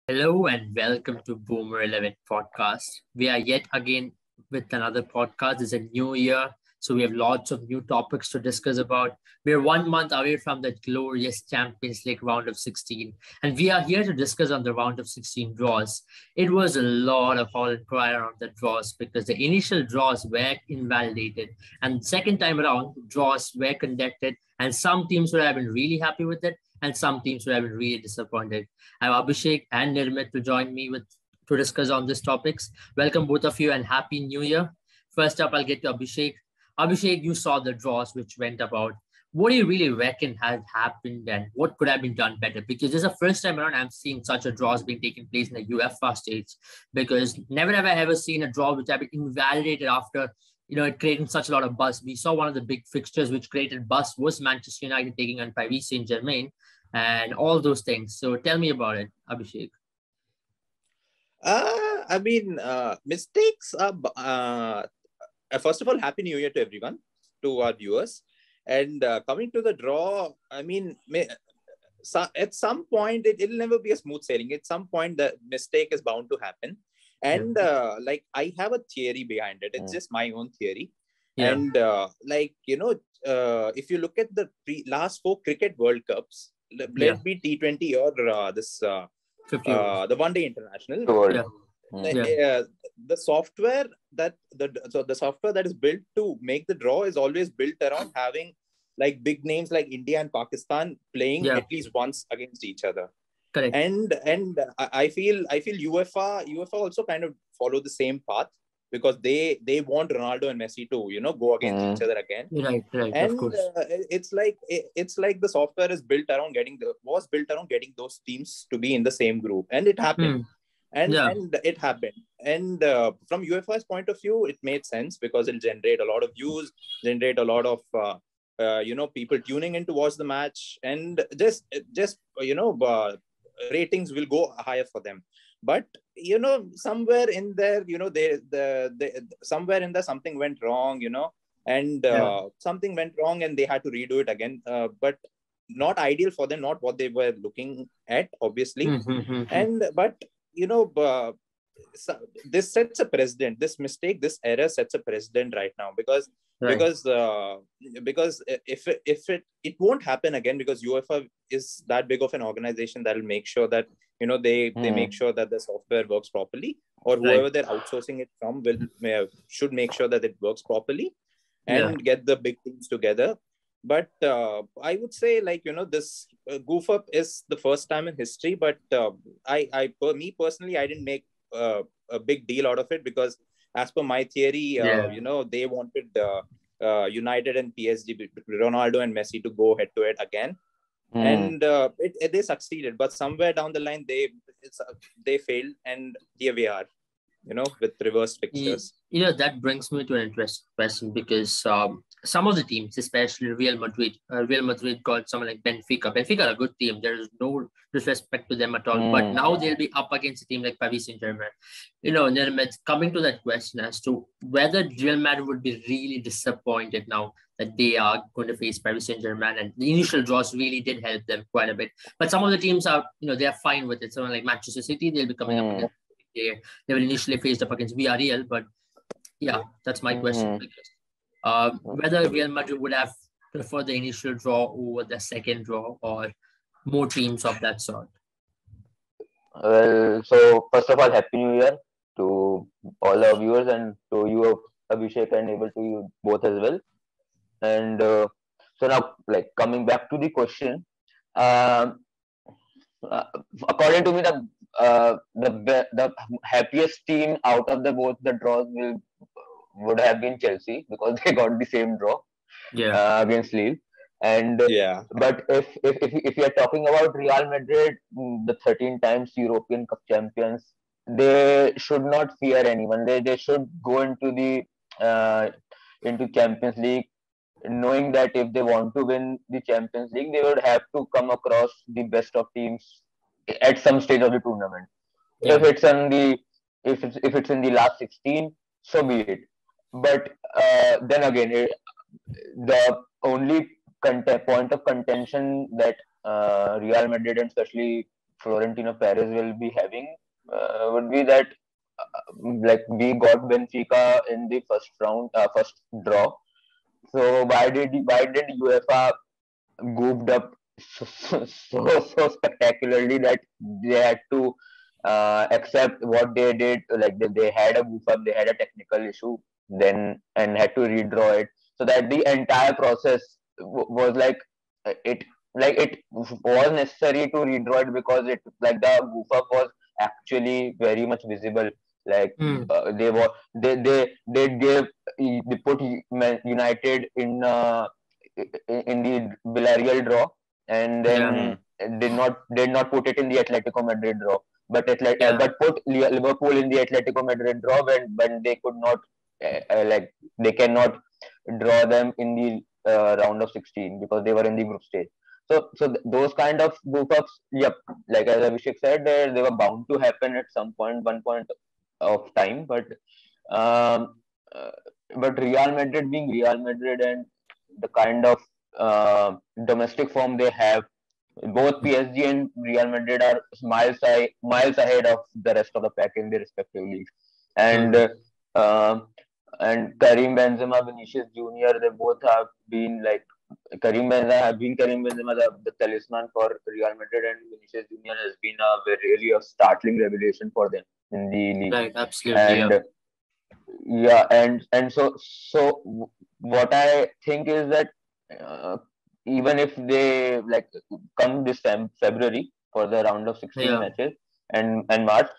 Hello and welcome to Boomer11 podcast. We are yet again with another podcast. It's a new year, so we have lots of new topics to discuss about. We're 1 month away from the glorious Champions League round of 16, and we are here to discuss on the round of 16 draws. It was a lot of hall and cry around the draws because the initial draws were invalidated, and second time around, draws were conducted, and some teams would have been really happy with it, and some teams would have been really disappointed. I have Abhishek and Nirmit to join me with to discuss on these topics. Welcome both of you and Happy New Year. First up, I'll get to Abhishek. Abhishek, you saw the draws which went about. What do you really reckon has happened and what could have been done better? Because this is the first time around I'm seeing such a draws being taken place in the UEFA stage. Because never have I ever seen a draw which have been invalidated after it creating such a lot of buzz. We saw one of the big fixtures which created buzz was Manchester United taking on Paris Saint-Germain and all those things. So tell me about it, Abhishek. Mistakes are. First of all, Happy New Year to everyone, to our viewers. And coming to the draw, at some point, it'll never be a smooth sailing. At some point, the mistake is bound to happen. And I have a theory behind it. It's just my own theory. Yeah. And if you look at the last 4 cricket World Cups, let it be T20 or the One Day International. The software that is built to make the draw is always built around having like big names like India and Pakistan playing at least once against each other. Correct. And I feel UEFA also kind of follow the same path because they want Ronaldo and Messi to go against each other again. Right. And of course. It's like the software is built around getting those teams to be in the same group, and it happened. And it happened. And from UEFA's point of view, it made sense because it'll generate a lot of views, generate a lot of people tuning in to watch the match, and just ratings will go higher for them. But somewhere in there, somewhere in there something went wrong, and something went wrong, and they had to redo it again. But not ideal for them, not what they were looking at, obviously. But this sets a precedent. This mistake, this error sets a precedent right now because if it won't happen again because UEFA is that big of an organization that will make sure that they make sure that the software works properly, or whoever they're outsourcing it from should make sure that it works properly and get the big teams together. But I would say this goof up is the first time in history. But me personally, I didn't make a big deal out of it because as per my theory, they wanted United and PSG, Ronaldo and Messi to go head to head again. And they succeeded. But somewhere down the line, they failed. And here we are, with reverse fixtures. That brings me to an interesting question because some of the teams, especially Real Madrid got someone like Benfica. Benfica are a good team. There is no disrespect to them at all. But now they'll be up against a team like Paris Saint-Germain. Nirmit, coming to that question as to whether Real Madrid would be really disappointed now that they are going to face Paris Saint-Germain, and the initial draws really did help them quite a bit. But some of the teams are, they are fine with it. Someone like Manchester City, they'll be coming up against. They were initially faced up against Villarreal, but that's my question. Whether Real Madrid would have preferred the initial draw over the second draw or more teams of that sort. Well, so first of all, Happy New Year to all our viewers and to you, Abhishek, and able to you both as well. And so now, coming back to the question, according to me, the happiest team out of both the draws would have been Chelsea because they got the same draw against Lille. And but if you are talking about Real Madrid, the 13 times European Cup champions, they should not fear anyone. They should go into Champions League knowing that if they want to win the Champions League, they would have to come across the best of teams at some stage of the tournament. If it's in the last 16, so be it. But then again, the only point of contention that Real Madrid and especially Florentino Perez will be having would be that like we got Benfica in the first round, first draw. So why did UEFA goofed up so spectacularly that they had to accept what they did? Like they had a goof up, they had a technical issue, then and had to redraw it, so that the entire process was it was necessary to redraw it because it like the goof up was actually very much visible. Like they gave they put United in the Villarreal draw, and then did not put it in the Atletico Madrid draw, but put Liverpool in the Atletico Madrid draw when they could not like they cannot draw them in the round of 16 because they were in the group stage. So those kind of goof ups, yep, like as Abhishek said, they were bound to happen at one point of time, um, uh, but Real Madrid being Real Madrid and the kind of domestic form they have, both PSG and Real Madrid are miles ahead of the rest of the pack in their respective leagues. And and Karim Benzema, Vinicius Junior, they both have been like Karim Benzema, the talisman for Real Madrid, and Vinicius Junior has been really a startling revelation for them in the league. Right, absolutely. And so what I think is that even if they like come this time February for the round of 16 matches and March,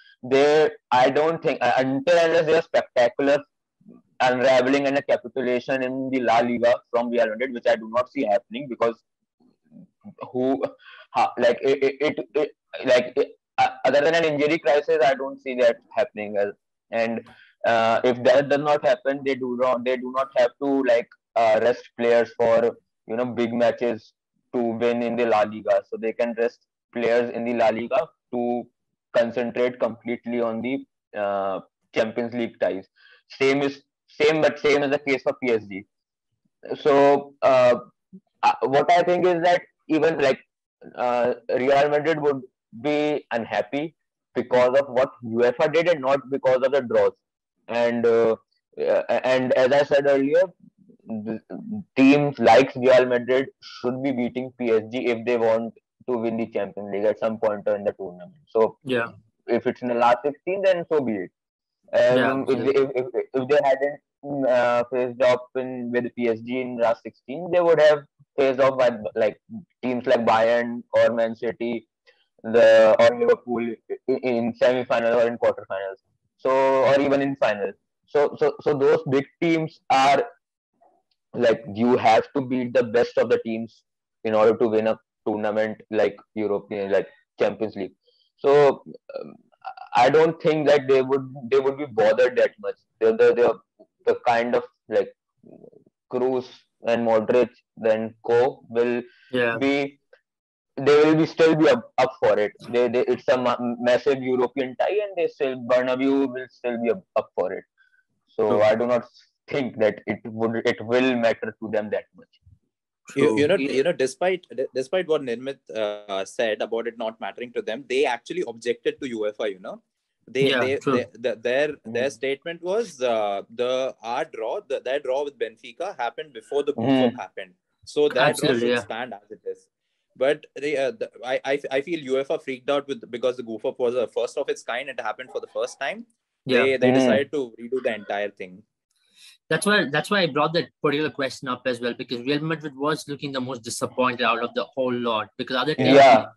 I don't think until unless they are spectacular unraveling and a capitulation in the La Liga from Real Madrid, which I do not see happening because other than an injury crisis, I don't see that happening. And if that does not happen, they do not have to rest players for big matches to win in the La Liga, so they can rest players in the La Liga to concentrate completely on the Champions League ties. Same is the case for PSG. So what I think is that even Real Madrid would be unhappy because of what UEFA did and not because of the draws. And as I said earlier, teams like Real Madrid should be beating PSG if they want to win the Champions League at some point in the tournament. So if it's in the last 16, then so be it. If they hadn't faced off with PSG in last 16, they would have faced off by teams like Bayern or Man City, or Liverpool in semi-final or in quarterfinals. Or even in finals. So those big teams are you have to beat the best of the teams in order to win a tournament like European, like Champions League. So I don't think that they would be bothered that much. The kind of Cruz and Modric then will be. They will still be up for it. It's a massive European tie, and Bernabeu will still be up for it. So I do not think that it will matter to them that much. Despite what Nirmit said about it not mattering to them, they actually objected to UEFA. Their statement was their draw with Benfica happened before the goof up happened, so that draw should stand as it is. But I feel UEFA freaked out because the goof up was the first of its kind. It happened for the first time. They decided to redo the entire thing. That's why I brought that particular question up as well, because Real Madrid was looking the most disappointed out of the whole lot, because other teams the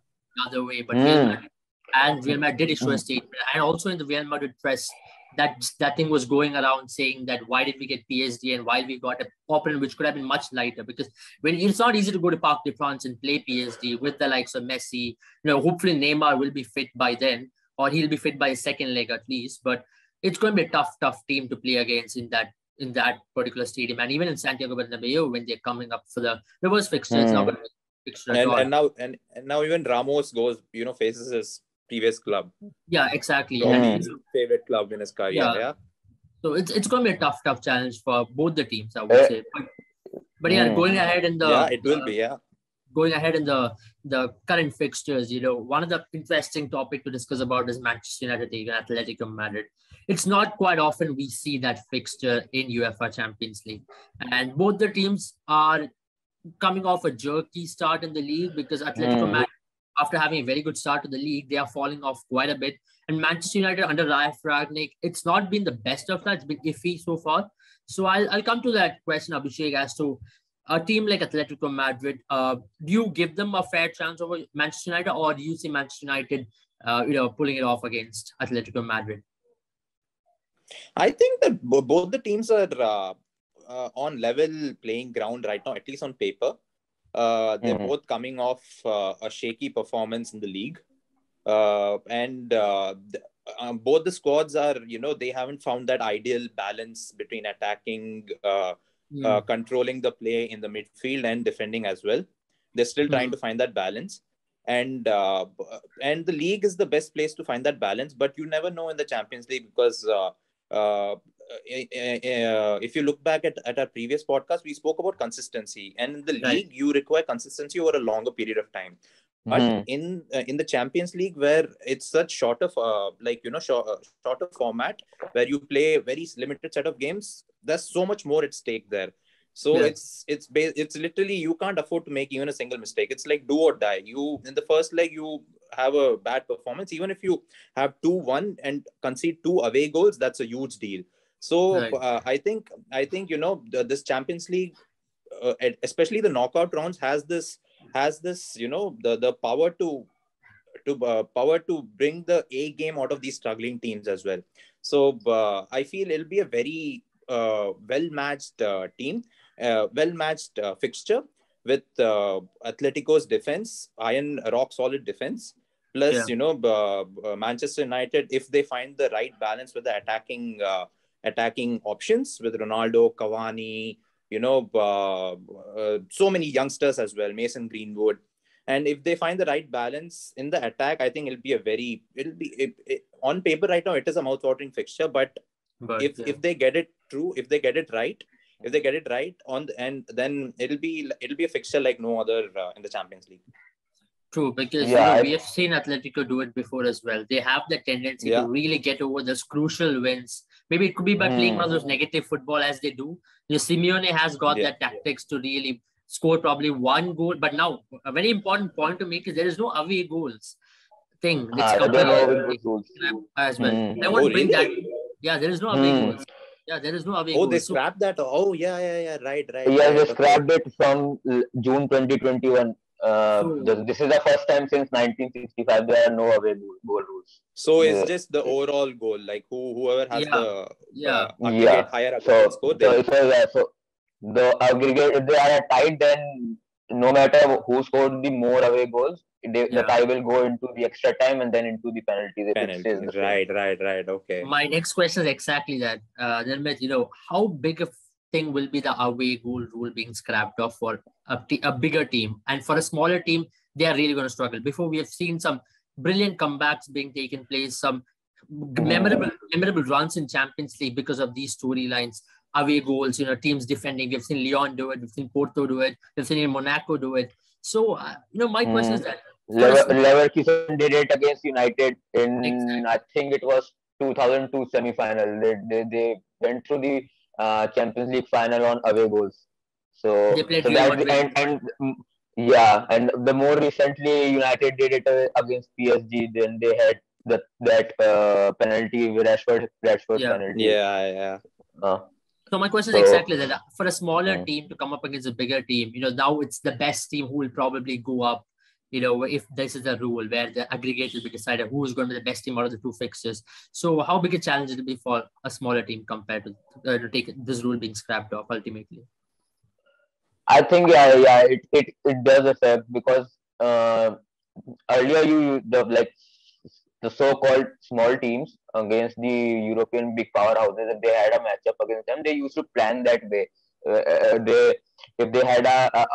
other way, but Real Madrid did issue a statement, and also in the Real Madrid press that thing was going around saying that why did we get PSG and why we got an opponent which could have been much lighter, because it's not easy to go to Parc des Princes and play PSG with the likes of Messi. Hopefully Neymar will be fit by then, or he'll be fit by his second leg at least, but it's going to be a tough team to play against in that particular stadium, and even in Santiago Bernabeu when they're coming up for the reverse fixture. It's not going to be a fixture at all. And now even Ramos faces his previous club. Yeah, exactly. His favorite club in his career. Yeah. So it's going to be a tough challenge for both the teams, I would say. But going ahead in the it will be. Going ahead in the the current fixtures, one of the interesting topic to discuss about is Manchester United taking Atletico Madrid. It's not quite often we see that fixture in UEFA Champions League. And both the teams are coming off a jerky start in the league because Atletico Madrid, after having a very good start to the league, they are falling off quite a bit. And Manchester United under Ralf Rangnick, it's not been the best of that. It's been iffy so far. So I'll come to that question, Abhishek, as to a team like Atletico Madrid. Do you give them a fair chance over Manchester United, or do you see Manchester United, pulling it off against Atletico Madrid? I think that both the teams are on level playing ground right now, at least on paper. They're both coming off a shaky performance in the league. And both the squads are, they haven't found that ideal balance between attacking, controlling the play in the midfield and defending as well. They're still trying to find that balance. And the league is the best place to find that balance. But you never know in the Champions League because if you look back at our previous podcast, we spoke about consistency. And in the league, you require consistency over a longer period of time. But in the Champions League, where it's such shorter format, where you play a very limited set of games, there's so much more at stake there. So it's literally, you can't afford to make even a single mistake. It's like do or die. You in the first leg, you have a bad performance. Even if you have 2-1 and concede 2 away goals, that's a huge deal. So I think this Champions League, especially the knockout rounds, has this the power to bring the A game out of these struggling teams as well. So I feel it'll be a very well-matched team, well-matched fixture with Atletico's defense, iron rock solid defense, plus Manchester United, if they find the right balance with the attacking options with Ronaldo, Cavani, so many youngsters as well, Mason Greenwood. And if they find the right balance in the attack, I think it'll be on paper right now, it is a mouth-watering fixture. But if they get it true, if they get it right, then it'll be a fixture like no other in the Champions League. True, because we have seen Atletico do it before as well. They have the tendency to really get over those crucial wins. Maybe it could be by playing one of those negative football as they do. Simeone has got that tactics to really score probably one goal. But now, a very important point to make is there is no away goals thing. As well. I won't bring that. Yeah, there is no away goals. Yeah, there is no away goals. Oh, they scrapped that. Oh, yeah. Right. Yeah, they scrapped it from June 2021. This is the first time since 1965 there are no away goal rules. So it's just the overall goal, like whoever has the higher aggregate score. So the aggregate, if they are tied, then no matter who scored the more away goals, the tie will go into the extra time and then into the penalties. Right. Okay. My next question is exactly that. How big a thing will be the away goal rule being scrapped off for a bigger team, and for a smaller team they are really going to struggle. Before, we have seen some brilliant comebacks being taken place, some memorable runs in Champions League because of these storylines, away goals, teams defending. We've seen Lyon do it, we've seen Porto do it, we've seen Monaco do it. So my question is that Leverkusen did it against United in I think it was 2002 semi-final. They went through the Champions League final on away goals. So, and the more recently United did it against PSG. Then they had that penalty, Rashford penalty. Yeah. So my question is exactly that. For a smaller team to come up against a bigger team, now it's the best team who will probably go up. If this is a rule where the aggregate will be decided who is going to be the best team out of the two fixtures. So how big a challenge it will be for a smaller team compared to take this rule being scrapped off ultimately? I think it does affect, because earlier the so-called small teams against the European big powerhouses, if they had a matchup against them, they used to plan that way. If they had a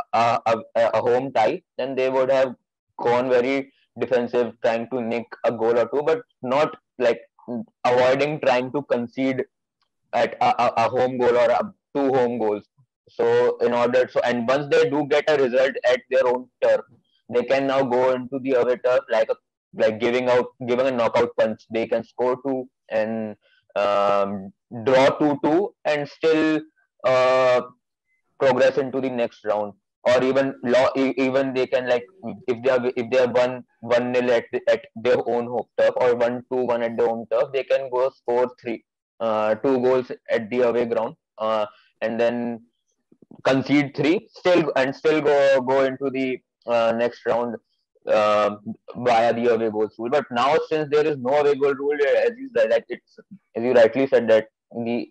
home tie, then they would have gone very defensive, trying to nick a goal or two, but not like avoiding trying to concede at a home goal or 2 home goals. So and once they do get a result at their own turf, they can now go into the away turf like giving a knockout punch. They can score 2 and draw 2-2 and still uh, progress into the next round, or even they can, like, if they are 1-0 at their own home turf, or 1-2-1 at their home turf, they can go score 2 goals at the away ground, and then concede 3 still go into the next round uh, via the away goals rule. But now, since there is no away goal rule, as you rightly said, that the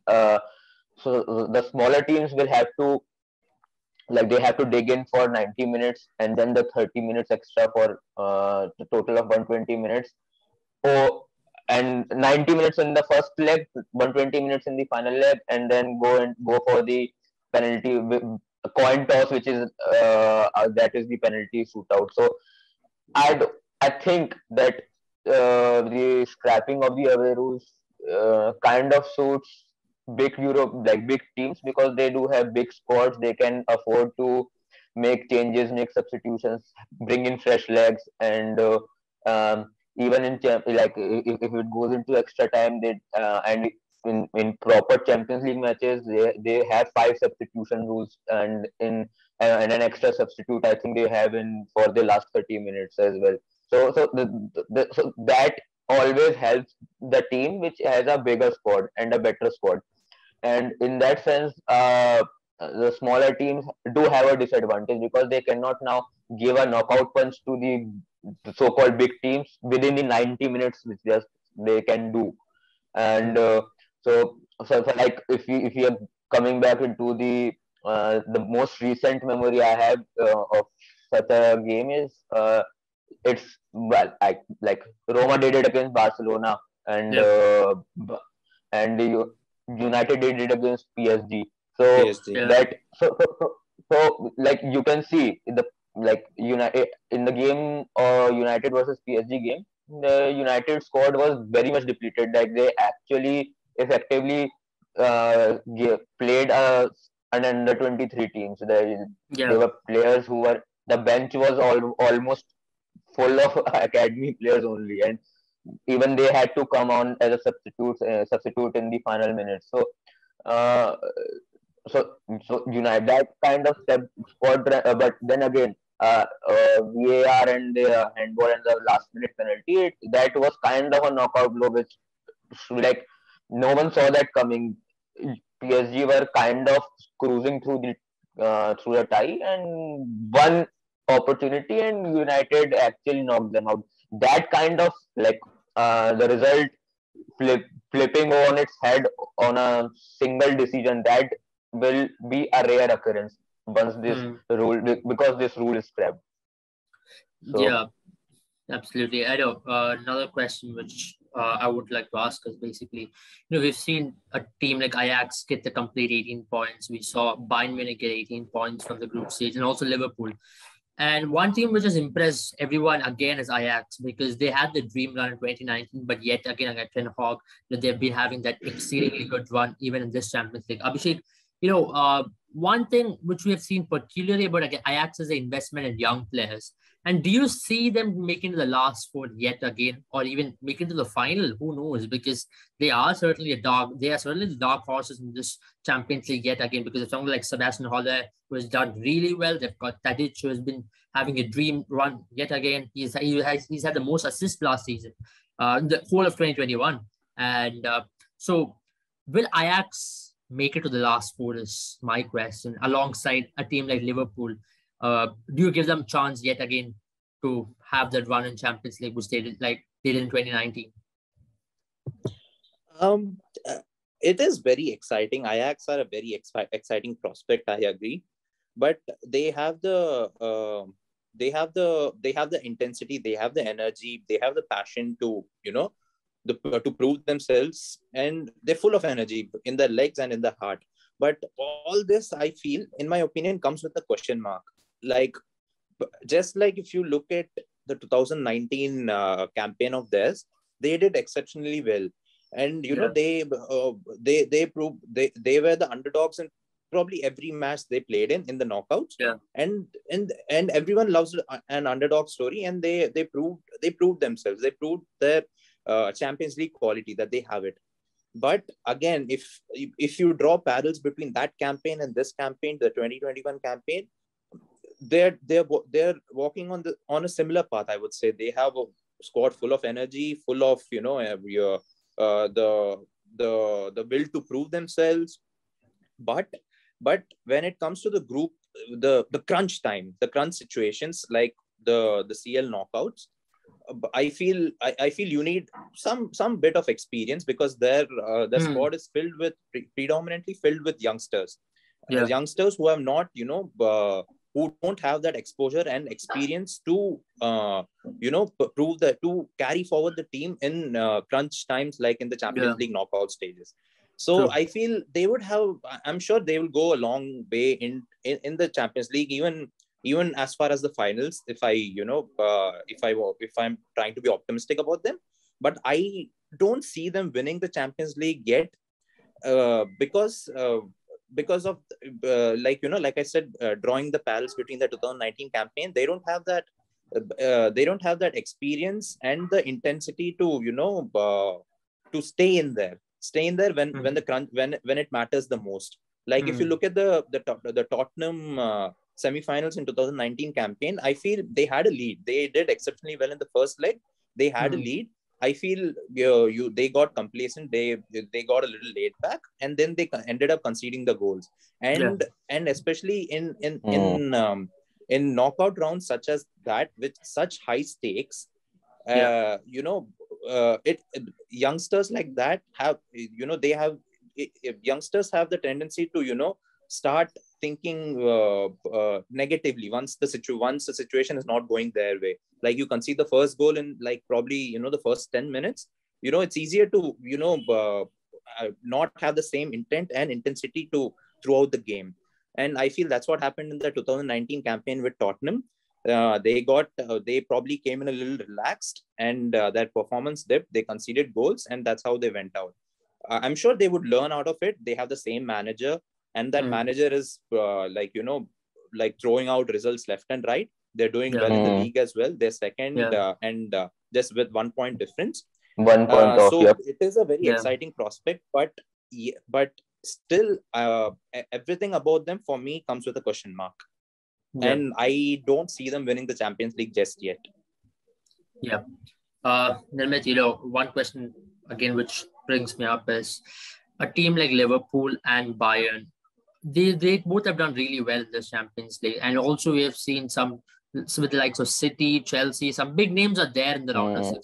so the smaller teams will have to, like, they have to dig in for 90 minutes and then the 30 minutes extra for the total of 120 minutes. Oh, and 90 minutes in the first leg, 120 minutes in the final leg, and then go for the penalty coin toss, which is that is the penalty shootout. So I think that the scrapping of the away rules kind of suits big Europe, like big teams, because they do have big squads. They can afford to make changes, make substitutions, bring in fresh legs, and even like if it goes into extra time, they and in proper Champions League matches, they have 5 substitution rules, and an extra substitute I think they have in for the last 30 minutes as well. So that always helps the team which has a bigger squad and a better squad. And in that sense, the smaller teams do have a disadvantage because they cannot now give a knockout punch to the so-called big teams within the 90 minutes, which they can do. And so like if you are coming back into the most recent memory I have of such a game is it's, well, like Roma did it against Barcelona, and and United did it against PSG. So that so like you can see United in the game, United versus PSG game, the United squad was very much depleted. Like they actually effectively played an under 23 team. So there were players who were, the bench was almost full of academy players only, and even they had to come on as a substitute in the final minutes. So uh, so United that kind of squad, but then again, VAR and the handball and the last minute penalty, that was kind of a knockout blow, which, like, no one saw that coming. PSG were kind of cruising through the tie, and one opportunity, and United actually knocked them out. That kind of, like, the result flipping on its head on a single decision, that will be a rare occurrence once this rule, because this rule is scrapped. So, yeah, absolutely. I know another question which I would like to ask is basically, we've seen a team like Ajax get the complete 18 points. We saw Bayern Munich get 18 points from the group stage, and also Liverpool. And one team which has impressed everyone again is Ajax, because they had the dream run in 2019, but yet again at Ten Hag, they've been having that exceedingly good run even in this Champions League. Abhishek, one thing which we have seen peculiarly about Ajax is the investment in young players. And do you see them making the last four yet again, or even making to the final? Who knows? Because they are certainly the dark horses in this Champions League yet again. Because it's someone like Sebastian Haller, who has done really well. They've got Tadic, who has been having a dream run yet again. He's had the most assists last season, the whole of 2021. And so, will Ajax make it to the last four? Is my question. Alongside a team like Liverpool. Do you give them chance yet again to have that run in Champions League, which they did in 2019? It is very exciting. Ajax are a very exciting prospect. I agree, but they have the intensity, they have the energy, they have the passion to to prove themselves, and they're full of energy in their legs and in the heart. But all this, I feel, in my opinion, comes with a question mark. Like, just like if you look at the 2019 campaign of theirs, they did exceptionally well, and they proved they were the underdogs in probably every match they played in the knockouts. Yeah. And everyone loves an underdog story, and they proved themselves. They proved their Champions League quality, that they have it. But again, if you draw parallels between that campaign and this campaign, the 2021 campaign, they're walking on a similar path. I would say they have a squad full of energy, full of the will to prove themselves. But when it comes to the group, the crunch time, the crunch situations, like the CL knockouts, I feel you need some bit of experience, because their squad is predominantly filled with youngsters. Youngsters who have not who don't have that exposure and experience to prove that, to carry forward the team in crunch times, like in the Champions League knockout stages. So I feel they would have, I'm sure they will go a long way in the Champions League, even as far as the finals, if I'm trying to be optimistic about them. But I don't see them winning the Champions League yet, because of like I said, drawing the parallels between the 2019 campaign, they don't have that experience and the intensity to stay in there when the crunch, when it matters the most. Like if you look at the Tottenham semi-finals in 2019 campaign, I feel they had a lead. They did exceptionally well in the first leg. They had a lead. I feel they got complacent. They got a little laid back, and then they ended up conceding the goals. And especially in knockout rounds such as that, with such high stakes, youngsters like that have youngsters have the tendency to start thinking negatively once the situation is not going their way. Like you concede the first goal in probably the first 10 minutes, it's easier to not have the same intent and intensity throughout the game. And I feel that's what happened in the 2019 campaign with Tottenham. They probably came in a little relaxed, and their performance dipped. They conceded goals, and that's how they went out. I'm sure they would learn out of it. They have the same manager, and that manager is throwing out results left and right. They're doing well in the league as well. They're second, and just with 1 point difference. 1 point off. So it is a very exciting prospect, but still, everything about them for me comes with a question mark. And I don't see them winning the Champions League just yet. Nirmit, one question again which brings me up is a team like Liverpool and Bayern. They both have done really well in the Champions League, and also we have seen some with the likes of City, Chelsea. Some big names are there in the round of 16.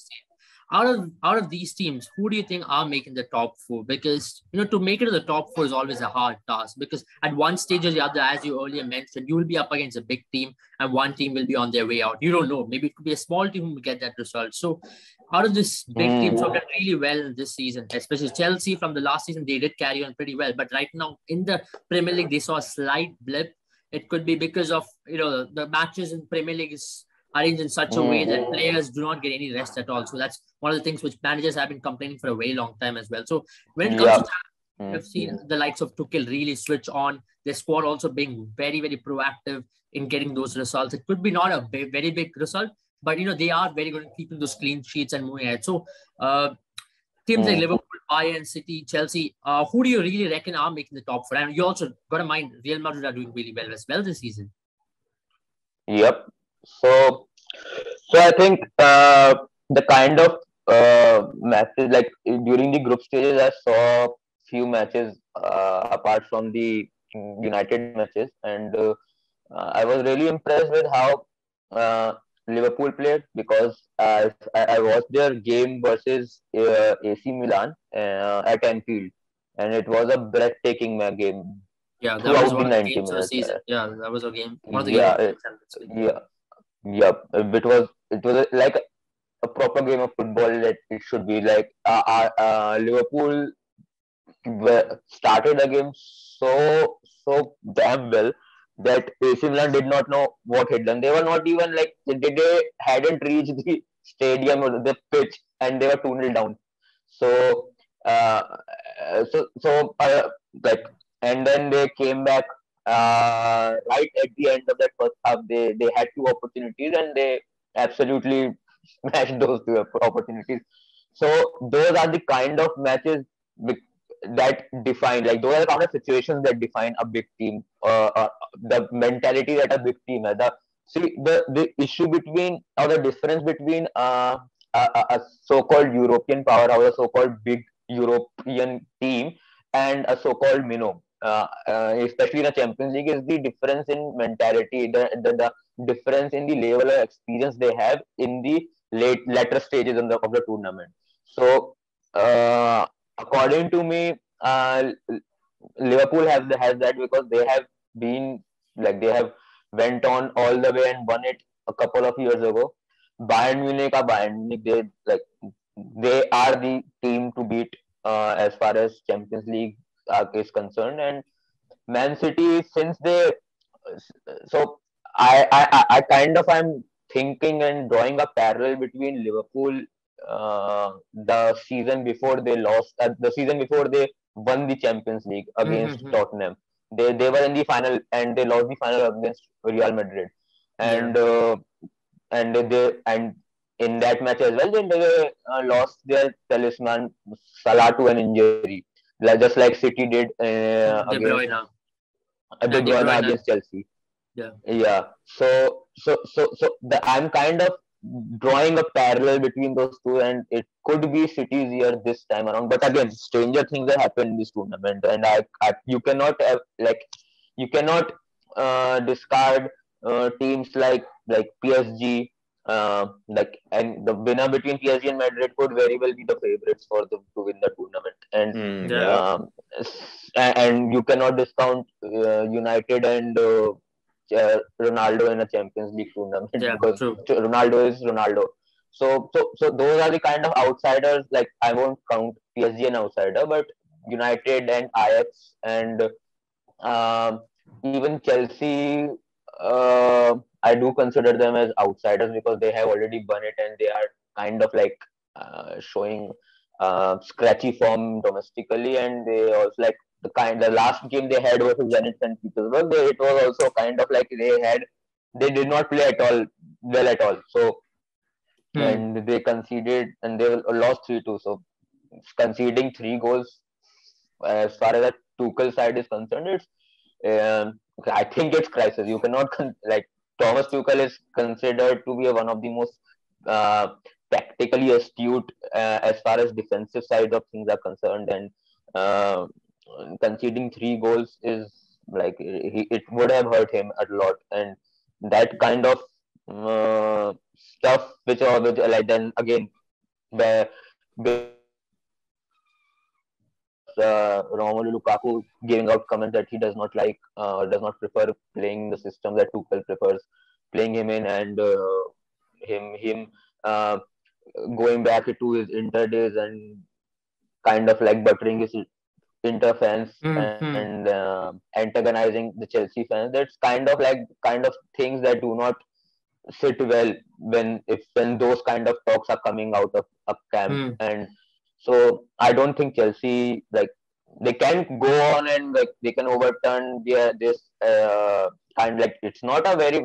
Out of these teams, who do you think are making the top four? Because to make it to the top four is always a hard task, because at one stage or the other, as you earlier mentioned, you will be up against a big team and one team will be on their way out. You don't know. Maybe it could be a small team who will get that result. So out of this big teams who have done really well this season, especially Chelsea from the last season, they did carry on pretty well. But right now in the Premier League, they saw a slight blip. It could be because of, the matches in Premier League is arranged in such a way that players do not get any rest at all. So that's one of the things which managers have been complaining for a very long time as well. So when it comes to that, I've seen the likes of Tuchel really switch on. Their squad also being very, very proactive in getting those results. It could be not a very big result, but they are very good at keeping those clean sheets and moving ahead. So teams like Liverpool, Bayern, City, Chelsea, who do you really reckon are making the top four? And you also got to mind Real Madrid are doing really well as well this season. Yep. So I think the kind of matches, like during the group stages, I saw few matches apart from the United matches, and I was really impressed with how Liverpool played, because I watched their game versus AC Milan at Anfield, and it was a breathtaking game. Yeah, that was one of the games of the season. Yeah, that was a game. One of the games. It was like a proper game of football that it should be. Like Liverpool started the game so damn well that AC Milan did not know what hit them. They were not even they hadn't reached the stadium or the pitch, and they were 2-0 down. So and then they came back right at the end of that first half. They had two opportunities and they absolutely smashed those two opportunities. So those are the kind of matches that define, like those are the kind of situations that define a big team, the mentality that a big team has. The issue between, or the difference between a so-called European powerhouse, a so-called big European team, and a so-called minnow, especially in the Champions League, is the difference in mentality, the difference in the level of experience they have in the later stages of the tournament. So, according to me, Liverpool has that because they have been, like, they have went on all the way and won it a couple of years ago. Bayern Munich, they are the team to beat as far as Champions League is concerned, and Man City, since they, so I kind of am thinking and drawing a parallel between Liverpool, the season before they lost, the season before they won the Champions League against Tottenham. They were in the final and they lost the final against Real Madrid, and and in that match as well, then they lost their talisman Salah to an injury, just like City did against De Bruyne against Chelsea. Yeah. So I'm kind of drawing a parallel between those two, and it could be City's year this time around. But again, stranger things have happened in this tournament, and you cannot have, like, you cannot discard teams like PSG. And the winner between PSG and Madrid could very well be the favorites for them to win the tournament, and you cannot discount United and Ronaldo in a Champions League tournament, because Ronaldo is Ronaldo. So those are the kind of outsiders. Like, I won't count PSG an outsider, but United and Ajax and even Chelsea, I do consider them as outsiders because they have already won it and they are kind of like showing scratchy form domestically, and they also, like, the last game they had versus Zenit St. Petersburg, it was also kind of like they did not play at all well at all. So and they conceded and they lost 3-2. So conceding 3 goals, as far as the Tuchel side is concerned, it's I think it's crisis. You cannot like, Thomas Tuchel is considered to be one of the most tactically astute as far as defensive side of things are concerned, and conceding 3 goals is like, it would have hurt him a lot, and that kind of stuff, which like, then again, Romelu Lukaku giving out comments that he does not like, does not prefer playing the system that Tuchel prefers playing him in, and him going back to his Inter days and kind of like buttering his Inter fans and antagonizing the Chelsea fans. That's kind of things that do not sit well when those kind of talks are coming out of a camp. And so I don't think Chelsea, like, they can go on and like they can overturn this kind, like, it's not a very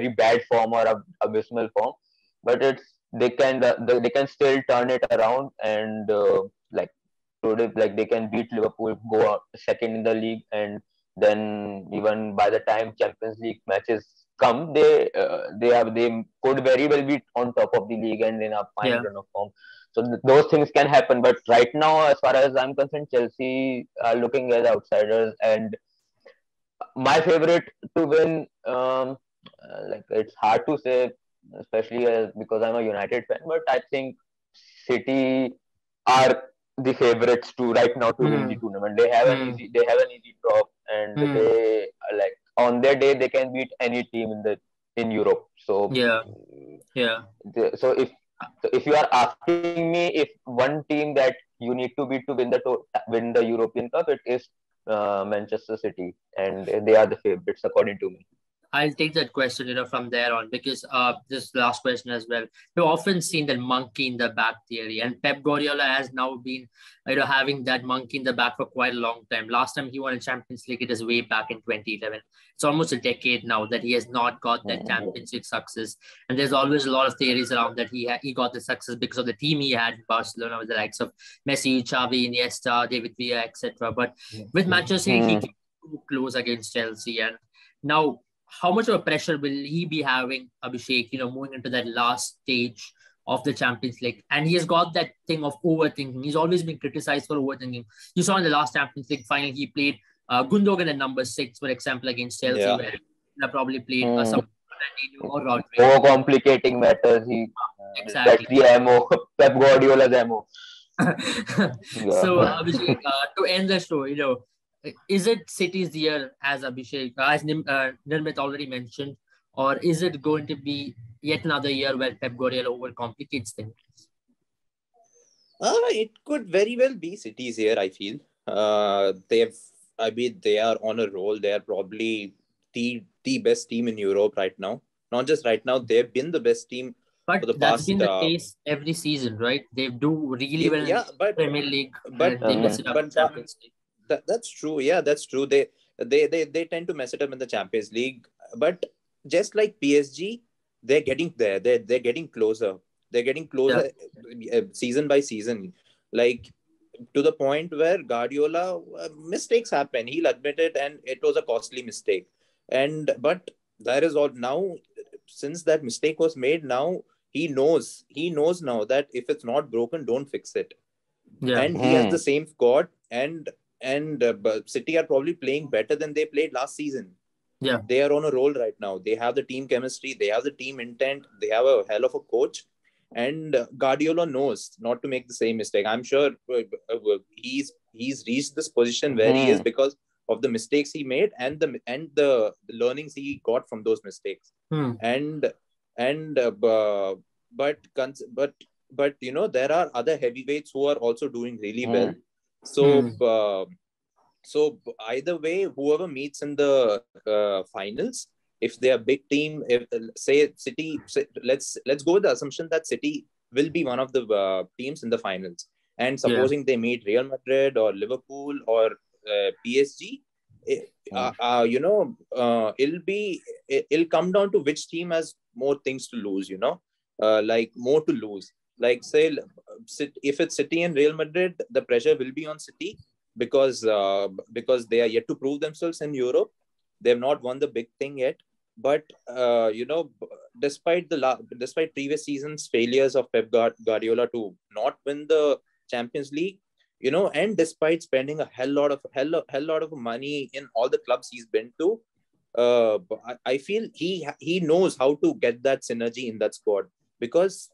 bad form or a abysmal form, but they can still turn it around and like today, like, they can beat Liverpool, go second in the league, and then even by the time Champions League matches come, they could very well be on top of the league and in a fine run of form. So those things can happen, but right now, as far as I'm concerned, Chelsea are looking as outsiders, and my favorite to win, like, it's hard to say, especially because I'm a United fan, but I think City are the favorites to right now to win the tournament. They have an easy draw, and they like, on their day they can beat any team in Europe. So so if you are asking me if one team that you need to beat to win the European Cup, it is Manchester City, and they are the favorites according to me. I'll take that question, from there on, because this last question as well. We've often seen that monkey in the back theory, and Pep Guardiola has now been, having that monkey in the back for quite a long time. Last time he won a Champions League, it is way back in 2011. It's almost a decade now that he has not got that Champions League success, and there's always a lot of theories around that he got the success because of the team he had in Barcelona with the likes of Messi, Xavi, Iniesta, David Villa, etc. But with Manchester City, he came too close against Chelsea, and now, how much of a pressure will he be having, Abhishek, moving into that last stage of the Champions League? And he has got that thing of overthinking. He's always been criticized for overthinking. You saw in the last Champions League final, he played Gundogan at number 6, for example, against Chelsea, where he probably played some or Rodri. Overcomplicating matters. That's the ammo, Pep Guardiola's ammo. So, Abhishek, to end the show, is it City's year, as Abhishek, as Nirmit already mentioned, or is it going to be yet another year where Pep Guardiola overcomplicates things? It could very well be City's year, I feel. They are on a roll. They are probably the best team in Europe right now. Not just right now, they've been the best team but for the that's past. Been the case every season, right? They do really well in the Premier League, but they mess it up in Champions League. That's true. Yeah, that's true. They tend to mess it up in the Champions League. But just like PSG, they're getting there. They're getting closer. They're getting closer season by season. Like, to the point where Guardiola, mistakes happen. He'll admit it, and it was a costly mistake. But that is all now. Since that mistake was made, now he knows now that if it's not broken, don't fix it. Yeah. And he has the same squad, and City are probably playing better than they played last season. Yeah, they are on a roll right now. They have the team chemistry, they have the team intent, they have a hell of a coach, and Guardiola knows not to make the same mistake. I'm sure he's reached this position where he is because of the mistakes he made and the learnings he got from those mistakes. But there are other heavyweights who are also doing really well. So either way, whoever meets in the finals, if they are big team, if say City, let's go with the assumption that City will be one of the teams in the finals, and supposing they meet Real Madrid or Liverpool or PSG, it'll come down to which team has more things to lose, like more to lose. Like, say, if it's City and Real Madrid, the pressure will be on City because they are yet to prove themselves in Europe. They've not won the big thing yet. But despite previous seasons' failures of Pep Guardiola to not win the Champions League, and despite spending a hell lot of money in all the clubs he's been to, I feel he knows how to get that synergy in that squad, because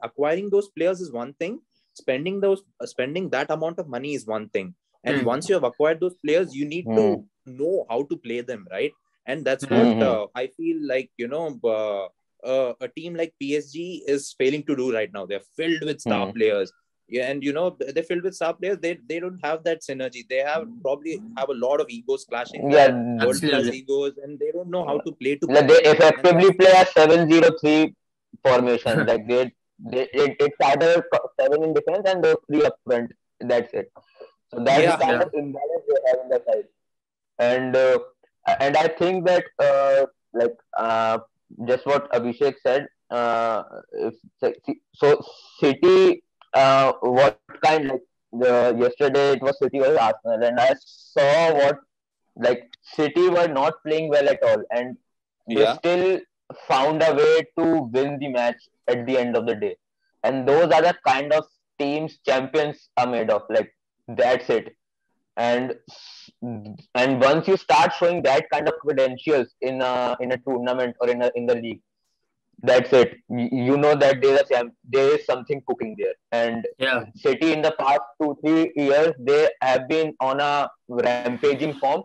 acquiring those players is one thing, spending that amount of money is one thing, and once you have acquired those players, you need to know how to play them, right? And that's what I feel like a team like PSG is failing to do right now. They're filled with star players. Yeah, and they're filled with star players. They don't have that synergy. They probably have a lot of egos clashing. World-class egos, and they don't know how to play together. They effectively play a 7-0-3 formation. Like it's either 7 in defense and those 3 up front. That's it. So that's the kind of imbalance they have in the side. And I think that just what Abhishek said. So City. What kind, yesterday it was City versus Arsenal, and I saw what City were not playing well at all, and they still found a way to win the match at the end of the day. And those are the kind of teams champions are made of. That's it. And once you start showing that kind of credentials in a tournament or in the league, that's it. You know that there is something cooking there. And City in the past 2-3 years, they have been on a rampaging form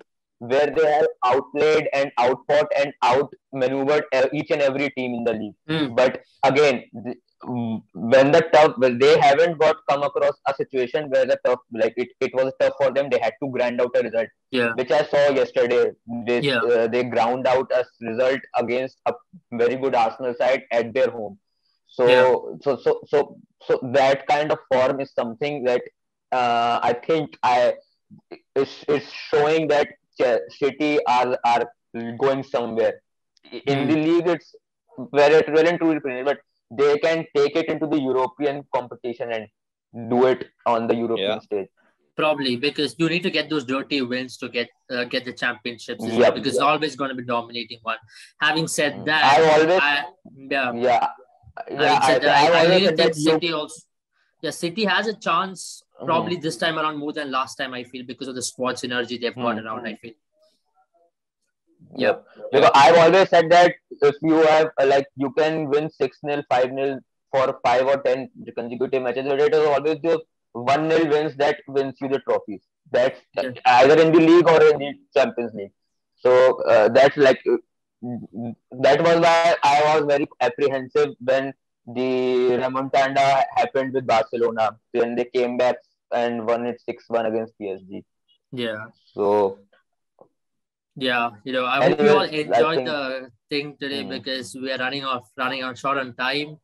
where they have outplayed and outfought and outmaneuvered each and every team in the league. But again, when they haven't come across a situation where it was tough for them, they had to grind out a result. Which I saw yesterday. They ground out a result against a very good Arsenal side at their home. So that kind of form is something that I think is showing that City are going somewhere. In the league, it's well and truly, but they can take it into the European competition and do it on the European stage. Probably, because you need to get those dirty wins to get the championships as well, because it's always going to be dominating one. Having said that, I really think City also. Yeah, City has a chance probably this time around more than last time, I feel, because of the squad synergy they've got around, I feel. Yep. Because I've always said that if you have you can win 6-0, 5-0 for 5 or 10 consecutive matches, but it is always the 1-0 wins that wins you the trophies. That's either in the league or in the Champions League. So that's that was why I was very apprehensive when the remontada happened with Barcelona, when they came back and won it 6-1 against PSG. Yeah. So. Yeah, I hope you all enjoyed the thing today because we are running short on time.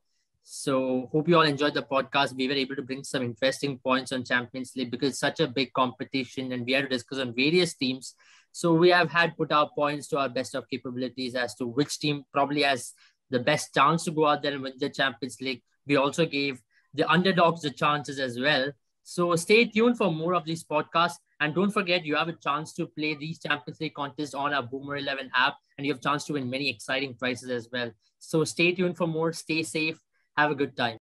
So hope you all enjoyed the podcast. We were able to bring some interesting points on Champions League because it's such a big competition and we had to discuss on various teams. So we have put our points to our best of capabilities as to which team probably has the best chance to go out there and win the Champions League. We also gave the underdogs the chances as well. So stay tuned for more of these podcasts. And don't forget, you have a chance to play these Champions League contests on our Boomer11 app. And you have a chance to win many exciting prizes as well. So stay tuned for more. Stay safe. Have a good time.